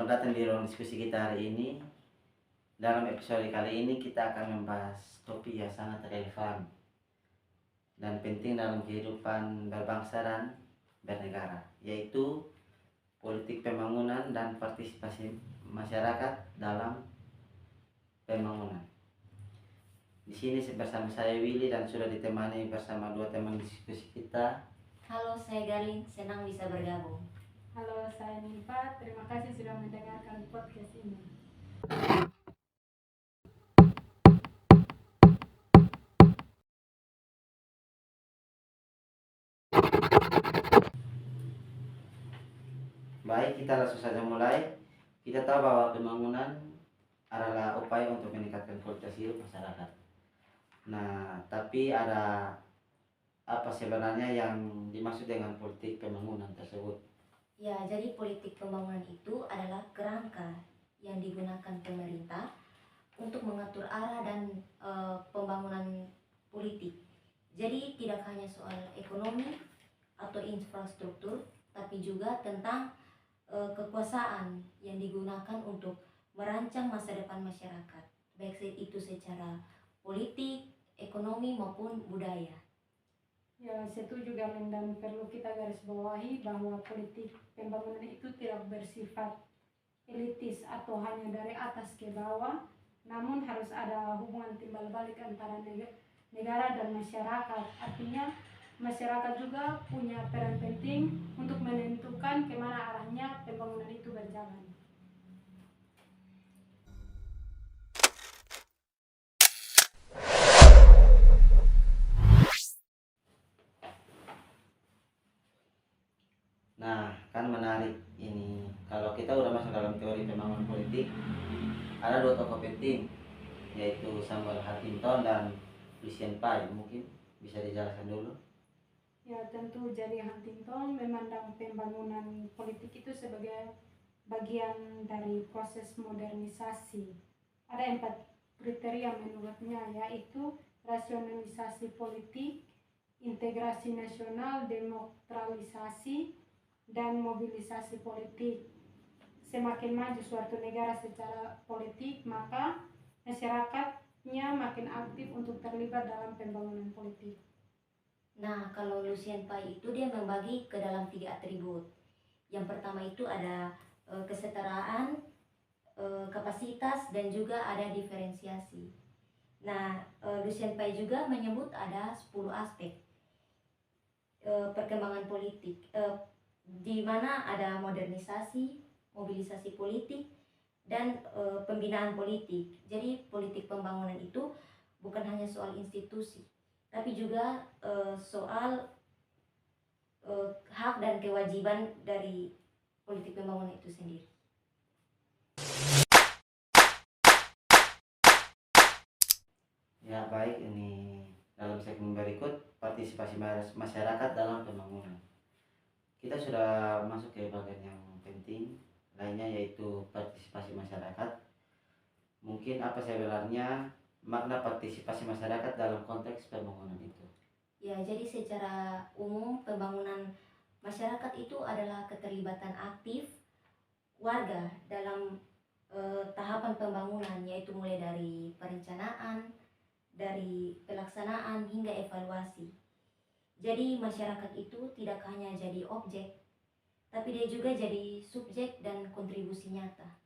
Selamat datang di ruang diskusi kita hari ini. Dalam episode kali ini kita akan membahas topik yang sangat relevan dan penting dalam kehidupan berbangsa dan bernegara, yaitu politik pembangunan dan partisipasi masyarakat dalam pembangunan. Di sini bersama saya Willy dan sudah ditemani bersama dua teman diskusi kita. Halo, saya Galin, senang bisa bergabung. Halo, saya Nimpa. Terima kasih sudah mendengarkan podcast ini. Baik, kita langsung saja mulai. Kita tahu bahwa pembangunan adalah upaya untuk meningkatkan kualitas hidup masyarakat. Nah, tapi ada apa sebenarnya yang dimaksud dengan politik pembangunan tersebut? Ya, jadi politik pembangunan itu adalah kerangka yang digunakan pemerintah untuk mengatur arah dan pembangunan politik. Jadi tidak hanya soal ekonomi atau infrastruktur, tapi juga tentang kekuasaan yang digunakan untuk merancang masa depan masyarakat, baik itu secara politik, ekonomi maupun budaya. Ya, setuju Galin, dan perlu kita garis bawahi bahwa politik pembangunan itu tidak bersifat elitis atau hanya dari atas ke bawah, namun harus ada hubungan timbal balik antara negara dan masyarakat. Artinya masyarakat juga punya peran penting untuk menentukan kemana arahnya pembangunan itu berjalan. Nah, kan menarik ini. Kalau kita udah masuk dalam teori pembangunan politik, ada dua tokoh penting, yaitu Samuel Huntington dan Lucian Pye. Mungkin bisa dijelaskan dulu. Ya, tentu. Jadi Huntington memandang pembangunan politik itu sebagai bagian dari proses modernisasi. Ada 4 kriteria menurutnya, yaitu rasionalisasi politik, integrasi nasional, demokratisasi, dan mobilisasi politik. Semakin maju suatu negara secara politik, maka masyarakatnya makin aktif untuk terlibat dalam pembangunan politik. Nah, kalau Lucian Pye itu dia membagi ke dalam 3 atribut. Yang pertama itu ada kesetaraan, kapasitas, dan juga ada diferensiasi. Nah, Lucian Pye juga menyebut ada 10 aspek perkembangan politik, di mana ada modernisasi, mobilisasi politik, dan pembinaan politik. Jadi politik pembangunan itu bukan hanya soal institusi, tapi juga soal hak dan kewajiban dari politik pembangunan itu sendiri. Ya, baik, ini dalam segmen berikut partisipasi masyarakat dalam pembangunan. Kita sudah masuk ke bagian yang penting lainnya, yaitu partisipasi masyarakat. Mungkin apa sebenarnya makna partisipasi masyarakat dalam konteks pembangunan itu? Ya, jadi secara umum pembangunan masyarakat itu adalah keterlibatan aktif warga dalam tahapan pembangunan, yaitu mulai dari perencanaan, dari pelaksanaan hingga evaluasi. Jadi masyarakat itu tidak hanya jadi objek, tapi dia juga jadi subjek dan kontribusi nyata.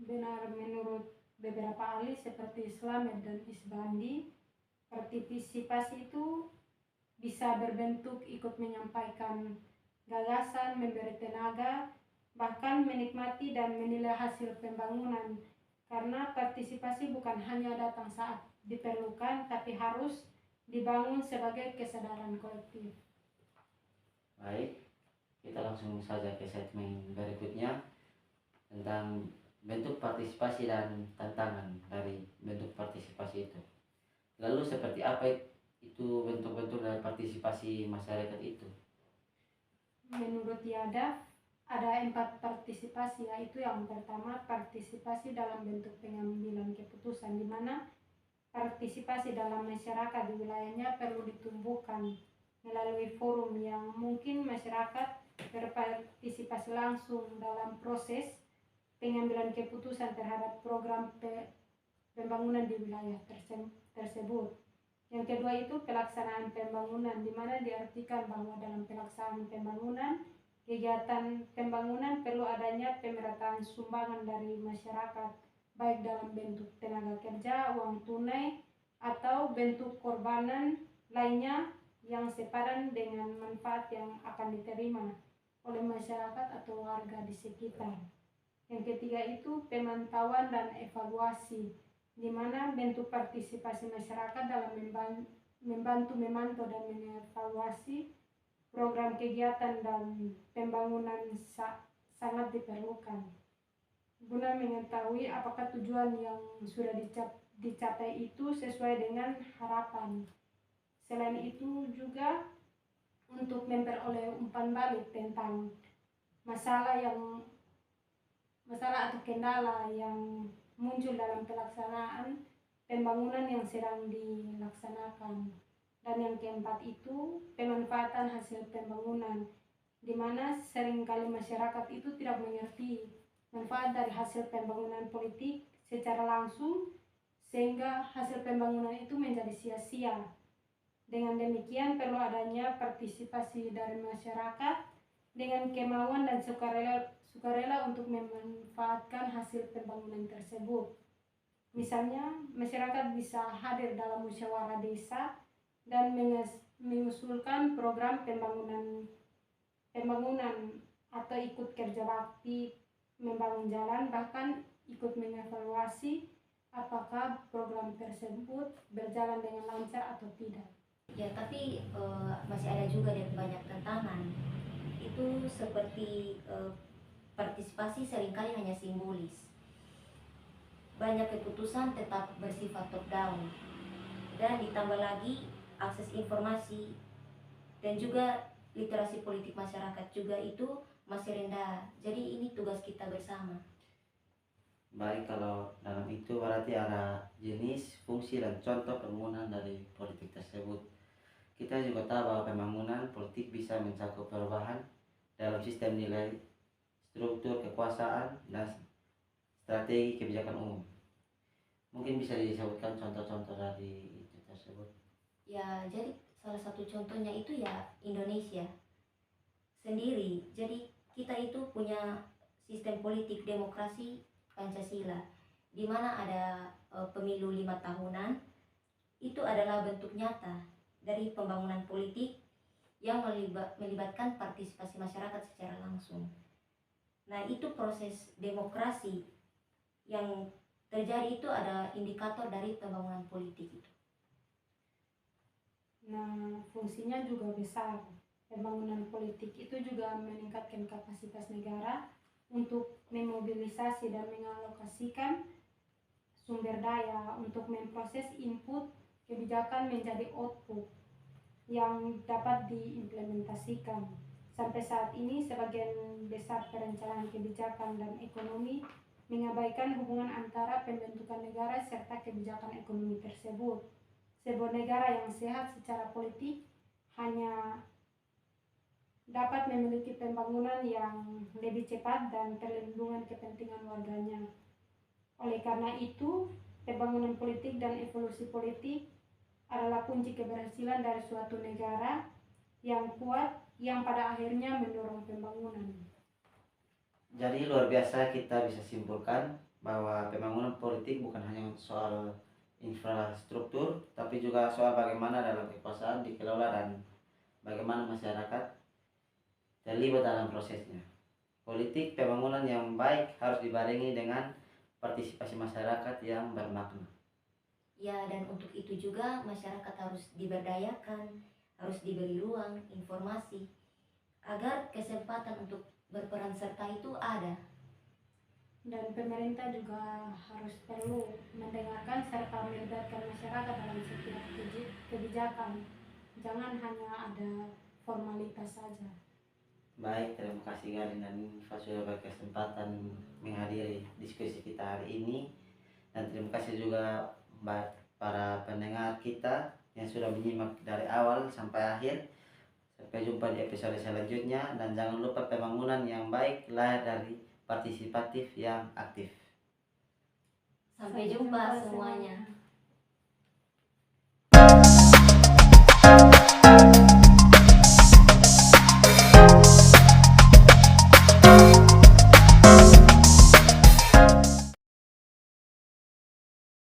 Benar, menurut beberapa ahli seperti Slamet dan Isbandi, partisipasi itu bisa berbentuk ikut menyampaikan gagasan, memberi tenaga, bahkan menikmati dan menilai hasil pembangunan. Karena partisipasi bukan hanya datang saat diperlukan, tapi harus dibangun sebagai kesadaran kolektif. Baik, kita langsung saja ke segmen berikutnya tentang bentuk partisipasi dan tantangan dari bentuk partisipasi itu. Lalu seperti apa itu bentuk-bentuk dari partisipasi masyarakat itu? Menurut Yadav, ada 4 partisipasi, yaitu yang pertama partisipasi dalam bentuk pengambilan keputusan, di mana partisipasi dalam masyarakat di wilayahnya perlu ditumbuhkan melalui forum yang mungkin masyarakat berpartisipasi langsung dalam proses pengambilan keputusan terhadap program pembangunan di wilayah tersebut. Yang kedua itu pelaksanaan pembangunan, di mana diartikan bahwa dalam pelaksanaan pembangunan, kegiatan pembangunan perlu adanya pemerataan sumbangan dari masyarakat, baik dalam bentuk tenaga kerja, uang tunai, atau bentuk korbanan lainnya yang sepadan dengan manfaat yang akan diterima oleh masyarakat atau warga di sekitar. Yang ketiga itu pemantauan dan evaluasi, di mana bentuk partisipasi masyarakat dalam membantu memantau dan mengevaluasi program kegiatan dan pembangunan sangat diperlukan guna mengetahui apakah tujuan yang sudah dicapai itu sesuai dengan harapan. Selain itu juga untuk memperoleh umpan balik tentang masalah atau kendala yang muncul dalam pelaksanaan pembangunan yang sedang dilaksanakan. Dan yang keempat itu pemanfaatan hasil pembangunan, di mana seringkali masyarakat itu tidak mengerti manfaat dari hasil pembangunan politik secara langsung, sehingga hasil pembangunan itu menjadi sia-sia. Dengan demikian perlu adanya partisipasi dari masyarakat dengan kemauan dan sukarela untuk memanfaatkan hasil pembangunan tersebut. Misalnya, masyarakat bisa hadir dalam musyawarah desa dan mengusulkan program pembangunan atau ikut kerja bakti membangun jalan, bahkan ikut mengevaluasi apakah program tersebut berjalan dengan lancar atau tidak. Ya, tapi masih ada juga banyak tantangan. Itu seperti partisipasi seringkali hanya simbolis. Banyak keputusan tetap bersifat top down, dan ditambah lagi akses informasi dan juga literasi politik masyarakat juga itu masih rendah. Jadi ini tugas kita bersama. Baik, kalau dalam itu berarti ada jenis, fungsi, dan contoh pembangunan dari politik tersebut. Kita juga tahu bahwa pembangunan politik bisa mencakup perubahan dalam sistem nilai, struktur kekuasaan, dan strategi kebijakan umum. Mungkin bisa disebutkan contoh-contoh dari itu tersebut. Ya, jadi salah satu contohnya itu ya Indonesia sendiri. Jadi kita itu punya sistem politik demokrasi Pancasila, di mana ada pemilu 5 tahunan. Itu adalah bentuk nyata dari pembangunan politik yang melibatkan partisipasi masyarakat secara langsung. Nah, itu proses demokrasi yang terjadi, itu ada indikator dari pembangunan politik itu. Nah, fungsinya juga besar. Pembangunan politik itu juga meningkatkan kapasitas negara untuk memobilisasi dan mengalokasikan sumber daya untuk memproses input kebijakan menjadi output yang dapat diimplementasikan. Sampai saat ini, sebagian besar perencanaan kebijakan dan ekonomi mengabaikan hubungan antara pembentukan negara serta kebijakan ekonomi tersebut. Sebuah negara yang sehat secara politik hanya dapat memiliki pembangunan yang lebih cepat dan perlindungan kepentingan warganya. Oleh karena itu, pembangunan politik dan evolusi politik adalah kunci keberhasilan dari suatu negara yang kuat yang pada akhirnya mendorong pembangunan. Jadi luar biasa kita bisa simpulkan bahwa pembangunan politik bukan hanya soal infrastruktur, tapi juga soal bagaimana dalam kekuasaan dikelola dan bagaimana masyarakat terlibat dalam prosesnya. Politik pembangunan yang baik harus dibarengi dengan partisipasi masyarakat yang bermakna. Ya, dan untuk itu juga masyarakat harus diberdayakan, harus diberi ruang informasi agar kesempatan untuk berperan serta itu ada. Dan pemerintah juga harus perlu mendengarkan serta melibatkan masyarakat dalam setiap kebijakan. Jangan hanya ada formalitas saja. Baik, terima kasih Garin dan Nifa sudah berkesempatan menghadiri diskusi kita hari ini. Dan terima kasih juga para pendengar kita yang sudah menyimak dari awal sampai akhir. Sampai jumpa di episode selanjutnya, dan jangan lupa pembangunan yang baik lahir dari partisipatif yang aktif. Sampai jumpa semuanya. semuanya.